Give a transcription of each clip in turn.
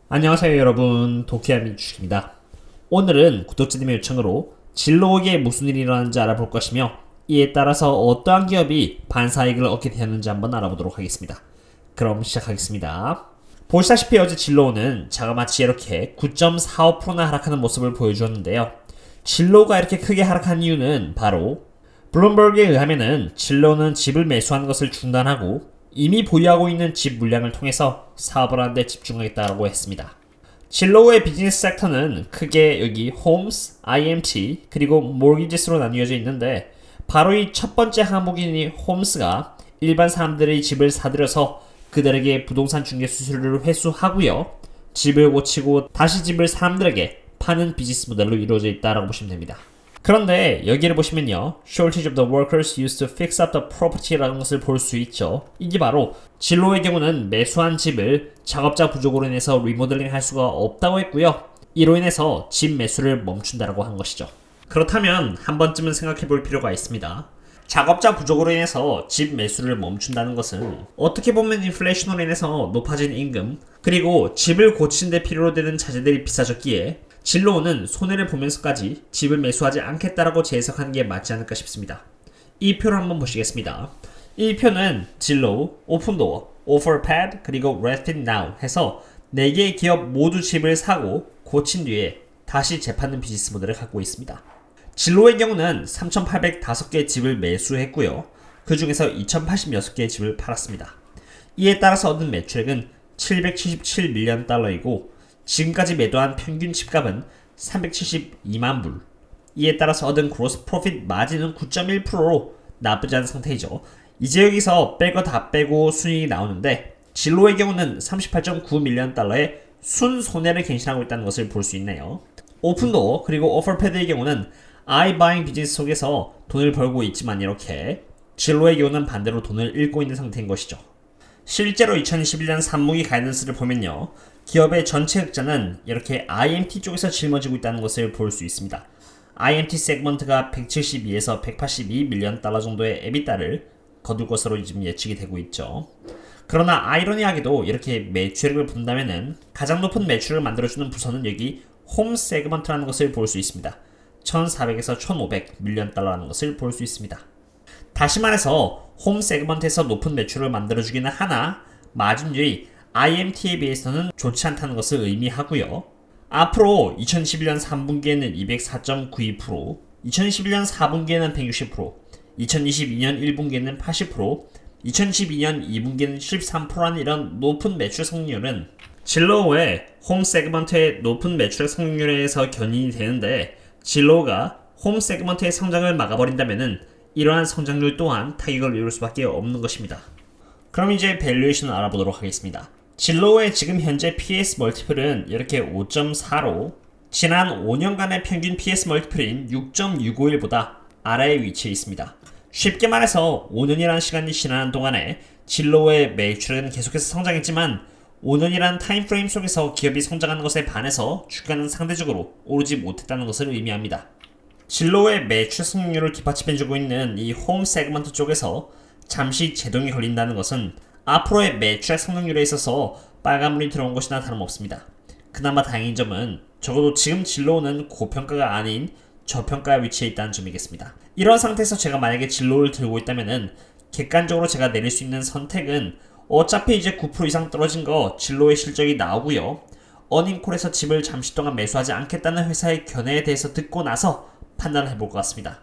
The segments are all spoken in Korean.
안녕하세요 여러분, 도키아미 주식입니다. 오늘은 구독자님의 요청으로 진로옥에 무슨 일이 일어나는지 알아볼 것이며 이에 따라서 어떠한 기업이 반사이익을 얻게 되었는지 한번 알아보도록 하겠습니다. 그럼 시작하겠습니다. 보시다시피 어제 진로우는 자그마치 이렇게 9.45%나 하락하는 모습을 보여주었는데요. 진로우가 이렇게 크게 하락한 이유는 바로 블룸버그에 의하면은 진로우는 집을 매수하는 것을 중단하고 이미 보유하고 있는 집 물량을 통해서 사업을 하는 데 집중하겠다고 했습니다. 진로우의 비즈니스 섹터는 크게 여기 홈스, IMT, 그리고 모기지스로 나뉘어져 있는데 바로 이 첫 번째 항목인 홈스가 일반 사람들의 집을 사들여서 그들에게 부동산 중개 수수료를 회수하고요. 집을 고치고 다시 집을 사람들에게 파는 비즈니스 모델로 이루어져 있다고 보시면 됩니다. 그런데 여기를 보시면요, shortage of the workers used to fix up the property라는 것을 볼 수 있죠. 이게 바로 진로의 경우는 매수한 집을 작업자 부족으로 인해서 리모델링 할 수가 없다고 했고요. 이로 인해서 집 매수를 멈춘다라고 한 것이죠. 그렇다면 한 번쯤은 생각해 볼 필요가 있습니다. 작업자 부족으로 인해서 집 매수를 멈춘다는 것은 어떻게 보면 인플레이션으로 인해서 높아진 임금, 그리고 집을 고치는 데 필요로 되는 자재들이 비싸졌기에 진로우는 손해를 보면서까지 집을 매수하지 않겠다라고 재해석하는 게 맞지 않을까 싶습니다. 이 표를 한번 보시겠습니다. 이 표는 진로우, 오픈도어, 오퍼패드, 그리고 레드핀 나우 해서 4개의 기업 모두 집을 사고 고친 뒤에 다시 재파는 비즈니스 모델을 갖고 있습니다. 진로의 경우는 3,805개의 집을 매수했고요. 그 중에서 2,086개의 집을 팔았습니다. 이에 따라서 얻은 매출액은 777밀리언 달러이고 지금까지 매도한 평균 집값은 372만 불. 이에 따라서 얻은 그로스 프로핏 마진은 9.1%로 나쁘지 않은 상태이죠. 이제 여기서 뺄 거 다 빼고 순이익이 나오는데 진로의 경우는 38.9밀리언 달러의 순손해를 갱신하고 있다는 것을 볼 수 있네요. 오픈도어 그리고 오퍼패드의 경우는 아이바잉 비즈니스 속에서 돈을 벌고 있지만 이렇게 진로의 경우는 반대로 돈을 잃고 있는 상태인 것이죠. 실제로 2021년 3분기 가이던스를 보면요, 기업의 전체 흑자는 이렇게 IMT 쪽에서 짊어지고 있다는 것을 볼 수 있습니다. IMT 세그먼트가 172에서 182밀리언 달러 정도의 에비타를 거둘 것으로 지금 예측이 되고 있죠. 그러나 아이러니하게도 이렇게 매출액을 본다면은 가장 높은 매출을 만들어주는 부서는 여기 홈 세그먼트라는 것을 볼 수 있습니다. 1400에서 1500밀리언 달러라는 것을 볼 수 있습니다. 다시 말해서 홈 세그먼트에서 높은 매출을 만들어주기는 하나 마진율이 IMT에 비해서는 좋지 않다는 것을 의미하고요. 앞으로 2021년 3분기에는 204.92%, 2021년 4분기에는 160%, 2022년 1분기에는 80%, 2022년 2분기에는 13%라는 이런 높은 매출 성장률은 진로우의 홈 세그먼트의 높은 매출액 성장률에서 견인이 되는데 진로우가 홈 세그먼트의 성장을 막아버린다면은 이러한 성장률 또한 타격을 이룰 수밖에 없는 것입니다. 그럼 이제 밸류에이션을 알아보도록 하겠습니다. 진로우의 지금 현재 PS 멀티플은 이렇게 5.4로 지난 5년간의 평균 PS 멀티플인 6.651보다 아래에 위치해 있습니다. 쉽게 말해서 5년이라는 시간이 지나는 동안에 진로우의 매출은 계속해서 성장했지만 5년이라는 타임프레임 속에서 기업이 성장하는 것에 반해서 주가는 상대적으로 오르지 못했다는 것을 의미합니다. 진로우의 매출 성장률을 뒷받침해주고 있는 이 홈 세그먼트 쪽에서 잠시 제동이 걸린다는 것은 앞으로의 매출액 성장률에 있어서 빨간불이 들어온 것이나 다름없습니다. 그나마 다행인 점은 적어도 지금 진로우는 고평가가 아닌 저평가에 위치해 있다는 점이겠습니다. 이런 상태에서 제가 만약에 진로우를 들고 있다면은 객관적으로 제가 내릴 수 있는 선택은 어차피 이제 9% 이상 떨어진 거 진로의 실적이 나오고요. 어닝콜에서 집을 잠시 동안 매수하지 않겠다는 회사의 견해에 대해서 듣고 나서 판단을 해볼 것 같습니다.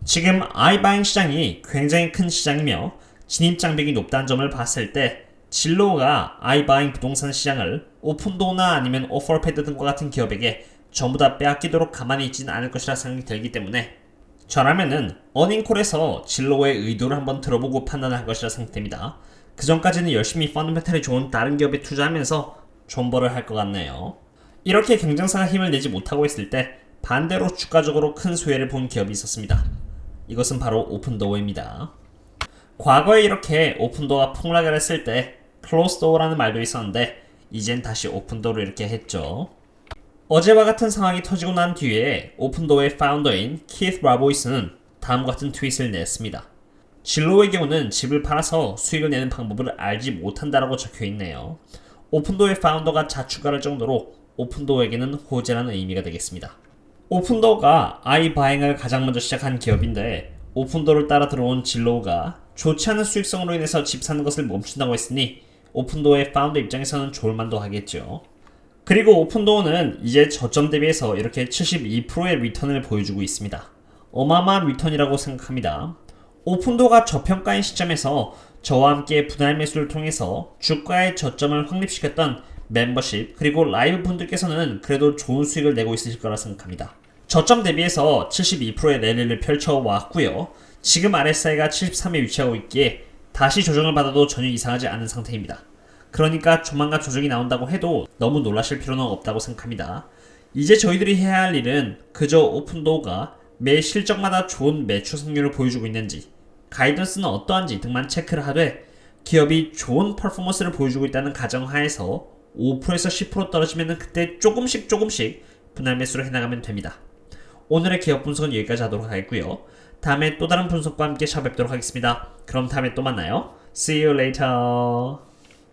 지금 아이바잉 시장이 굉장히 큰 시장이며 진입장벽이 높다는 점을 봤을 때 진로우가 아이바잉 부동산 시장을 오픈도어나 아니면 오퍼패드 등과 같은 기업에게 전부 다 빼앗기도록 가만히 있지는 않을 것이라 생각이 들기 때문에 저라면은 어닝콜에서 진로우의 의도를 한번 들어보고 판단을 할 것이라 생각됩니다. 그 전까지는 열심히 펀더멘탈이 좋은 다른 기업에 투자하면서 존버를 할 것 같네요. 이렇게 경쟁사가 힘을 내지 못하고 있을 때 반대로 주가적으로 큰 수혜를 본 기업이 있었습니다. 이것은 바로 오픈도어입니다. 과거에 이렇게 오픈도어가 폭락을 했을 때 클로스도어라는 말도 있었는데 이젠 다시 오픈도어로 이렇게 했죠. 어제와 같은 상황이 터지고 난 뒤에 오픈도어의 파운더인 키스 라보이스는 다음과 같은 트윗을 냈습니다. 진로의 경우는 집을 팔아서 수익을 내는 방법을 알지 못한다라고 적혀있네요. 오픈도어의 파운더가 자축할 정도로 오픈도어에게는 호재라는 의미가 되겠습니다. 오픈도어가 아이바잉을 가장 먼저 시작한 기업인데 오픈도어를 따라 들어온 진로우가 좋지 않은 수익성으로 인해서 집 사는 것을 멈춘다고 했으니 오픈도어의 파운더 입장에서는 좋을만도 하겠죠. 그리고 오픈도어는 이제 저점 대비해서 이렇게 72%의 리턴을 보여주고 있습니다. 어마어마한 리턴이라고 생각합니다. 오픈도어가 저평가인 시점에서 저와 함께 분할 매수를 통해서 주가의 저점을 확립시켰던 멤버십 그리고 라이브 분들께서는 그래도 좋은 수익을 내고 있으실 거라 생각합니다. 저점 대비해서 72%의 랠리를 펼쳐왔고요. 지금 RSI가 73에 위치하고 있기에 다시 조정을 받아도 전혀 이상하지 않은 상태입니다. 그러니까 조만간 조정이 나온다고 해도 너무 놀라실 필요는 없다고 생각합니다. 이제 저희들이 해야 할 일은 그저 오픈도어가 매 실적마다 좋은 매출 승률을 보여주고 있는지, 가이던스는 어떠한지 등만 체크를 하되 기업이 좋은 퍼포먼스를 보여주고 있다는 가정하에서 5%에서 10% 떨어지면 그때 조금씩 분할 매수를 해나가면 됩니다. 오늘의 기업 분석은 여기까지 하도록 하겠고요. 다음에 또 다른 분석과 함께 찾아뵙도록 하겠습니다. 그럼 다음에 또 만나요. See you later.